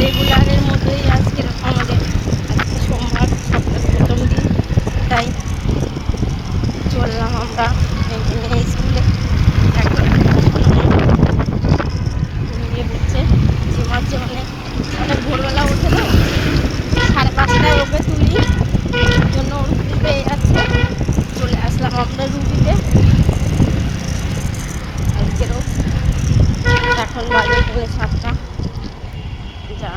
রেগুলারের মতোই আজকে আমাদের আজকে সোমবার, সপ্তাহের প্রথম দিন, তাই চললাম আমরা মেয়েকে নিয়ে স্কুলে। এখন ঘুমিয়ে পড়ছে, ঝিমাচ্ছে, অনেক ভোরবেলা ওঠে তো, 5:30টায় ওকে তুলি, জন্য ওর ঘুম পেয়ে যাচ্ছে। চলে আসলাম আমরা রুগীতে। আজকেরও এখন বাজে 7:30, যা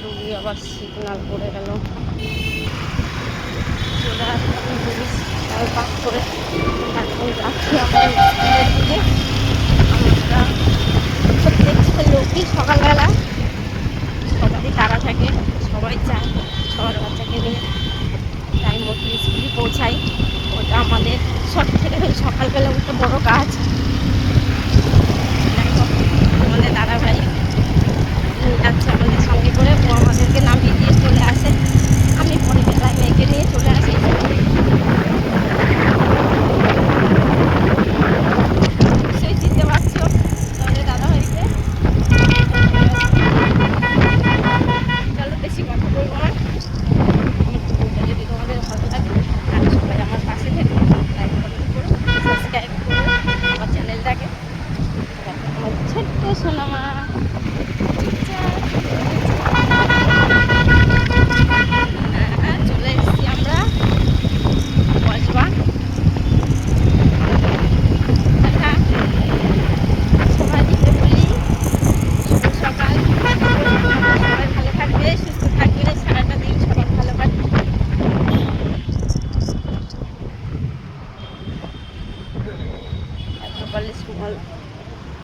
রুগী আবার সিগনাল পড়ে গেল। চলে আসলাম রুগী সিগনাল পাস করে। এখন যাচ্ছি আমরা স্কুলের দিকে। আমরা প্রত্যেক লোকই সকালবেলা সবারই তাড়া থাকে, সবাই চায় সবার বাচ্চাকে নিয়ে টাইম মতো স্কুলে পৌঁছাই। ওটা আমাদের সব থেকে সকালবেলা উঠে বড় কাজ। আমাদের দাদা ভাই নিয়ে যাচ্ছে আমাদের সঙ্গে করে, ও আমাদেরকে নামিয়ে দিয়ে চলে আসে। আমি পরে বেলায় মেয়েকে নিয়ে চলে আসি। সেই চিনতে পারছো তোমাদের দাদা ভাইকে। চলো বেশি কথা বলবো না। যদি তোমাদের ভালো লাগে তাহলে সবাই আমার পাশে থেকে লাইক কমেন্ট করো, সাবস্ক্রাইব করো আমার চ্যানেলটাকে। আমার ছোট্ট সোনামা।